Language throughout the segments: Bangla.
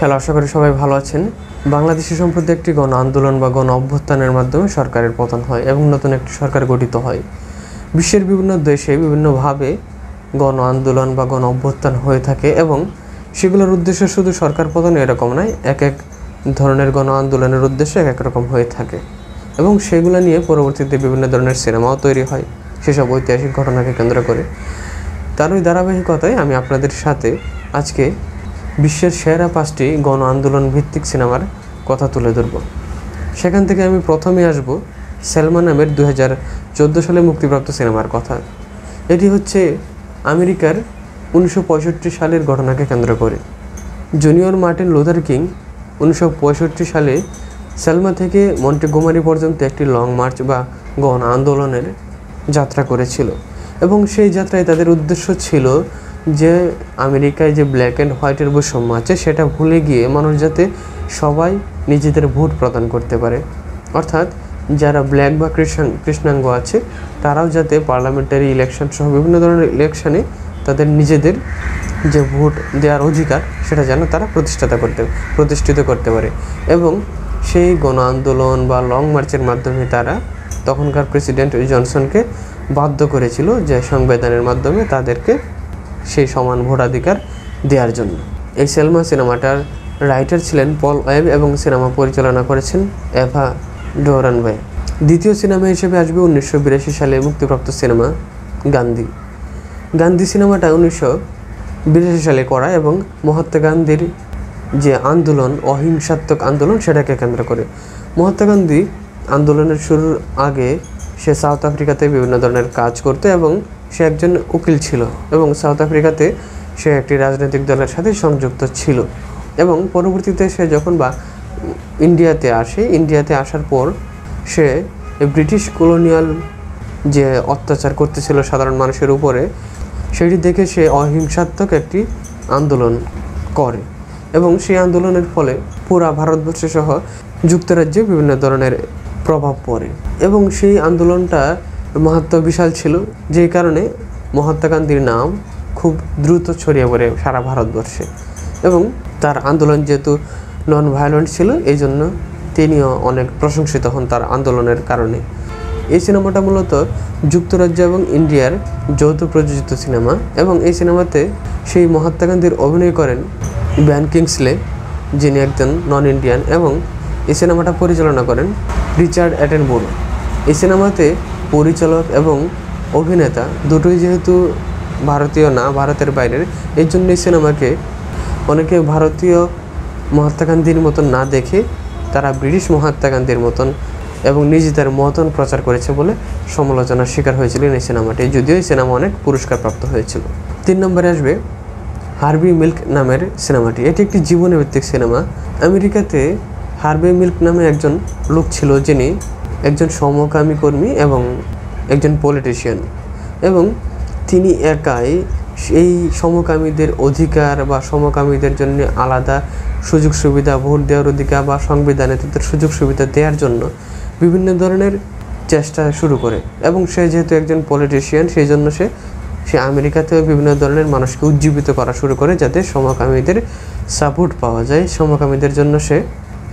হ্যালো, আশা করি সবাই ভালো আছেন। বাংলাদেশে সম্প্রতি একটি গণ আন্দোলন বা গণ অভ্যুত্থানের মাধ্যমে সরকারের পতন হয় এবং নতুন একটি সরকার গঠিত হয়। বিশ্বের বিভিন্ন দেশে বিভিন্নভাবে গণ আন্দোলন বা গণ অভ্যুত্থান হয়ে থাকে এবং সেগুলোর উদ্দেশ্য শুধু সরকার পতন এরকম নয়, এক এক ধরনের গণ আন্দোলনের উদ্দেশ্য এক এক রকম হয়ে থাকে এবং সেগুলো নিয়ে পরবর্তীতে বিভিন্ন ধরনের সিনেমাও তৈরি হয় সেসব ঐতিহাসিক ঘটনাকে কেন্দ্র করে। তারই ধারাবাহিকতায় আমি আপনাদের সাথে আজকে বিশ্বের সেরা 5টি গণ আন্দোলন ভিত্তিক সিনেমার কথা তুলে ধরব। সেখান থেকে আমি প্রথমে আসব সেলমা নামের 2014 সালে মুক্তিপ্রাপ্ত সিনেমার কথা। এটি হচ্ছে আমেরিকার 1965 সালের ঘটনাকে কেন্দ্র করে। জুনিয়র মার্টিন লুথার কিং 1965 সালে সেলমা থেকে মন্টেগোমারি পর্যন্ত একটি লং মার্চ বা গণ আন্দোলনের যাত্রা করেছিল এবং সেই যাত্রায় তাদের উদ্দেশ্য ছিল যে আমেরিকায় যে ব্ল্যাক অ্যান্ড হোয়াইটের বৈষম্য আছে সেটা ভুলে গিয়ে মানুষ যাতে সবাই নিজেদের ভোট প্রদান করতে পারে, অর্থাৎ যারা ব্ল্যাক বা কৃষ্ণাঙ্গ আছে তারাও যাতে পার্লামেন্টারি ইলেকশন সহ বিভিন্ন ধরনের ইলেকশনে তাদের নিজেদের যে ভোট দেওয়ার অধিকার সেটা যেন তারা প্রতিষ্ঠিত করতে পারে। এবং সেই গণ আন্দোলন বা লং মার্চের মাধ্যমে তারা তখনকার প্রেসিডেন্ট জনসনকে বাধ্য করেছিল যে সংবিধানের মাধ্যমে তাদেরকে সেই সমান ভোটাধিকার দেওয়ার জন্য। এই সেলমা সিনেমাটার রাইটার ছিলেন পল ওয়েব এবং সিনেমা পরিচালনা করেছেন এভা ডোরানওয়ে। দ্বিতীয় সিনেমা হিসেবে আসবে 1982 সালে মুক্তিপ্রাপ্ত সিনেমা গান্ধী সিনেমাটা 1982 সালে করা এবং মহাত্মা গান্ধীর যে আন্দোলন, অহিংসাত্মক আন্দোলন, সেটাকে কেন্দ্র করে। মহাত্মা গান্ধী আন্দোলনের শুরুর আগে সে সাউথ আফ্রিকাতে বিভিন্ন ধরনের কাজ করতো এবং সে একজন উকিল ছিল এবং সাউথ আফ্রিকাতে সে একটি রাজনৈতিক দলের সাথে সংযুক্ত ছিল এবং পরবর্তীতে সে যখন ইন্ডিয়াতে আসার পর সে ব্রিটিশ কলোনিয়াল যে অত্যাচার করতেছিল সাধারণ মানুষের উপরে, সেটি দেখে সে অহিংসাত্মক একটি আন্দোলন করে এবং সেই আন্দোলনের ফলে পুরা ভারতবর্ষ সহ যুক্তরাজ্যে বিভিন্ন ধরনের প্রভাব পড়ে এবং সেই আন্দোলনটা মাহাত্ম্য বিশাল ছিল, যেই কারণে মহাত্মা গান্ধীর নাম খুব দ্রুত ছড়িয়ে পড়ে সারা ভারতবর্ষে এবং তার আন্দোলন যেহেতু নন ভায়োলেন্ট ছিল এই জন্য তিনিও অনেক প্রশংসিত হন তার আন্দোলনের কারণে। এই সিনেমাটা মূলত যুক্তরাজ্য এবং ইন্ডিয়ার যৌথ প্রযোজিত সিনেমা এবং এই সিনেমাতে সেই মহাত্মা গান্ধীর অভিনয় করেন ব্যান কিংসলে, যিনি একজন নন ইন্ডিয়ান, এবং এই সিনেমাটা পরিচালনা করেন রিচার্ড অ্যাটেনবোরো। এই সিনেমাতে পরিচালক এবং অভিনেতা দুটোই যেহেতু ভারতীয় না, ভারতের বাইরের, এই জন্য এই সিনেমাকে অনেকে ভারতীয় মহাত্মা গান্ধীর মতন না দেখে তারা ব্রিটিশ মহাত্মা গান্ধীর মতন এবং নিজেদের মতন প্রচার করেছে বলে সমালোচনার শিকার হয়েছিলেন এই সিনেমাটি, যদিও এই সিনেমা অনেক পুরস্কার প্রাপ্ত হয়েছিল। 3 নম্বরে আসবে হার্ভি মিল্ক নামের সিনেমাটি। এটি একটি জীবনী ভিত্তিক সিনেমা। আমেরিকাতে হার্ভি মিল্ক নামে একজন লোক ছিল যিনি একজন সমকামী কর্মী এবং একজন পলিটিশিয়ান এবং তিনি একাই সেই সমকামীদের অধিকার বা সমকামীদের জন্য আলাদা সুযোগ সুবিধা, ভোট দেওয়ার অধিকার বা সংবিধানে তাদের সুযোগ সুবিধা দেওয়ার জন্য বিভিন্ন ধরনের চেষ্টা শুরু করে এবং সে যেহেতু একজন পলিটিশিয়ান সেই জন্য সে আমেরিকাতেও বিভিন্ন ধরনের মানুষকে উজ্জীবিত করা শুরু করে যাতে সমকামীদের সাপোর্ট পাওয়া যায়, সমকামীদের জন্য সে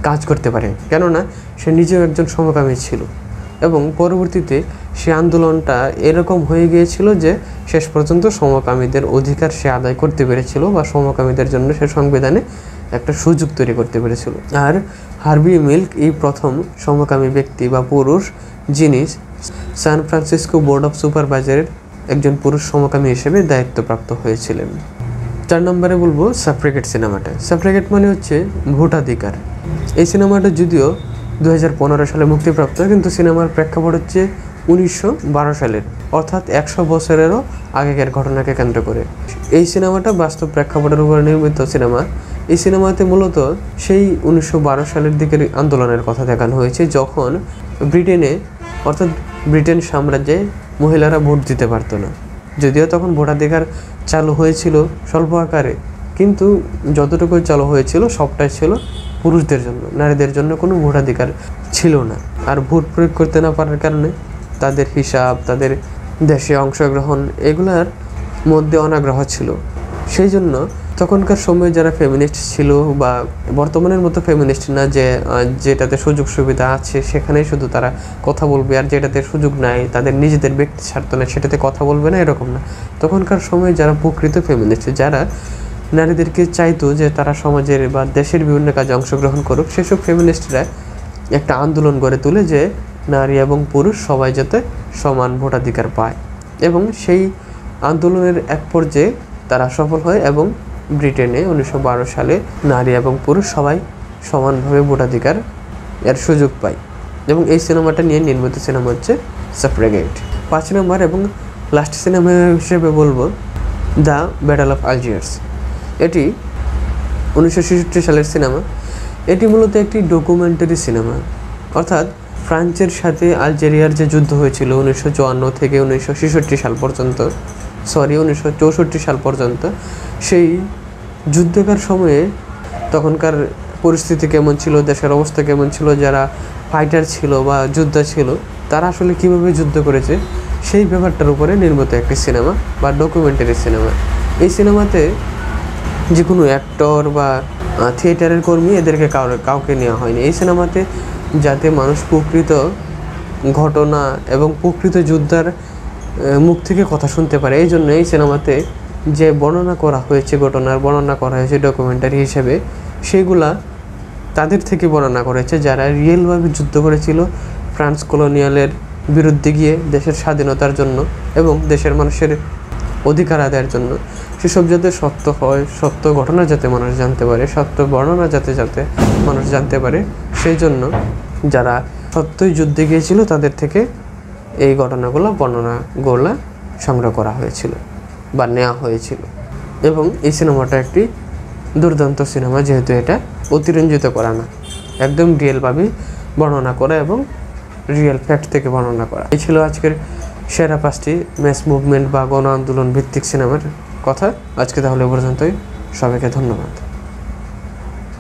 কাজ করতে পারে, কেননা সে নিজেও একজন সমকামী ছিল। এবং পরবর্তীতে সে আন্দোলনটা এরকম হয়ে গিয়েছিল যে শেষ পর্যন্ত সমকামীদের অধিকার সে আদায় করতে পেরেছিল বা সমকামীদের জন্য সে সংবিধানে একটা সুযোগ তৈরি করতে পেরেছিল। আর হার্ভি মিল্ক এই প্রথম সমকামী ব্যক্তি বা পুরুষ যিনি সান ফ্রান্সিসকো বোর্ড অফ সুপারভাইজারের একজন পুরুষ সমকামী হিসেবে দায়িত্বপ্রাপ্ত হয়েছিলেন। 4 নম্বরে বলবো সাফ্রেগেট সিনেমাটা। সাফ্রেগেট মানে হচ্ছে ভোটাধিকার। এই সিনেমাটা যদিও 2015 সালে মুক্তিপ্রাপ্ত, কিন্তু সিনেমার প্রেক্ষাপট হচ্ছে 1912 সালের, অর্থাৎ 100 বছরেরও আগেকার ঘটনাকে কেন্দ্র করে। এই সিনেমাটা বাস্তব প্রেক্ষাপটের উপর নির্মিত সিনেমা। এই সিনেমাতে মূলত সেই 1912 সালের দিকের আন্দোলনের কথা দেখানো হয়েছে যখন ব্রিটেনে, অর্থাৎ ব্রিটেন সাম্রাজ্যে মহিলারা ভোট দিতে পারতো না। যদিও তখন ভোটাধিকার চালু হয়েছিল স্বল্প আকারে, কিন্তু যতটুকু চালু হয়েছিল সবটাই ছিল পুরুষদের জন্য, নারীদের জন্য কোনো ভোটাধিকার ছিল না। আর ভোট প্রয়োগ করতে না পারার কারণে তাদের হিসাব, তাদের দেশে অংশগ্রহণ এগুলার মধ্যে অনাগ্রহ ছিল। সেই জন্য তখনকার সময়ে যারা ফেমিনিস্ট ছিল বা বর্তমানের মতো ফেমিনিস্ট না যে যেটাতে সুযোগ সুবিধা আছে সেখানেই শুধু তারা কথা বলবে, আর যেটাতে সুযোগ নাই তাদের নিজেদের ব্যক্তি স্বার্থ নেই সেটাতে কথা বলবে না, এরকম না। তখনকার সময়ে যারা প্রকৃত ফেমিনিস্ট, যারা নারীদেরকে চাইতো যে তারা সমাজের বা দেশের বিভিন্ন কাজে অংশগ্রহণ করুক, সেসব ফেমিনিস্টরা একটা আন্দোলন গড়ে তোলে যে নারী এবং পুরুষ সবাই যাতে সমান ভোটাধিকার পায়, এবং সেই আন্দোলনের এক পর্যায়ে তারা সফল হয় এবং ব্রিটেনে 1912 সালে নারী এবং পুরুষ সবাই সমানভাবে ভোটাধিকার এর সুযোগ পায়। এবং এই সিনেমাটা নিয়ে নির্মিত সিনেমা হচ্ছে সাফ্রেগেট। 5 নম্বর এবং লাস্ট সিনেমা হিসেবে বলবো দ্য ব্যাটল অফ আলজিয়ার্স। এটি 1966 সালের সিনেমা। এটি মূলত একটি ডকুমেন্টারি সিনেমা, অর্থাৎ ফ্রান্সের সাথে আলজেরিয়ার যে যুদ্ধ হয়েছিল 1954 থেকে 1966 সাল পর্যন্ত, 1964 সাল পর্যন্ত, সেই যুদ্ধকার সময়ে তখনকার পরিস্থিতি কেমন ছিল, দেশের অবস্থা কেমন ছিল, যারা ফাইটার ছিল বা যোদ্ধা ছিল তারা আসলে কীভাবে যুদ্ধ করেছে সেই ব্যাপারটার উপরে নির্মিত একটি সিনেমা বা ডকুমেন্টারি সিনেমা। এই সিনেমাতে যে কোনো অ্যাক্টর বা থিয়েটারের কর্মী এদেরকে কাউকে নেওয়া হয়নি। এই সিনেমাতে যাতে মানুষ প্রকৃত ঘটনা এবং প্রকৃত যোদ্ধার মুখ থেকে কথা শুনতে পারে, এই জন্য এই সিনেমাতে যে বর্ণনা করা হয়েছে, ঘটনার বর্ণনা করা হয়েছে ডকুমেন্টারি হিসেবে, সেগুলা তাদের থেকে বর্ণনা করেছে যারা রিয়েলভাবে যুদ্ধ করেছিল ফ্রান্স কলোনিয়ালের বিরুদ্ধে গিয়ে দেশের স্বাধীনতার জন্য এবং দেশের মানুষের অধিকার আদায়ের জন্য। সেসব যাতে সত্য হয়, সত্য ঘটনা যাতে মানুষ জানতে পারে, সত্য বর্ণনা যাতে মানুষ জানতে পারে, সেই জন্য যারা সত্যই যুদ্ধে গিয়েছিল তাদের থেকে এই বর্ণনাগুলো সংগ্রহ করা হয়েছিল বা নেওয়া হয়েছিল। এবং এই সিনেমাটা একটি দুর্দান্ত সিনেমা, যেহেতু এটা অতিরঞ্জিত করা না, একদম রিয়েলভাবে বর্ণনা করা এবং রিয়েল ফ্যাক্ট থেকে বর্ণনা করা। এই ছিল আজকের সেরা 5টি ম্যাস মুভমেন্ট বা গণ আন্দোলন ভিত্তিক সিনেমার কথা। আজকে তাহলে পর্যন্তই, সবাইকে ধন্যবাদ।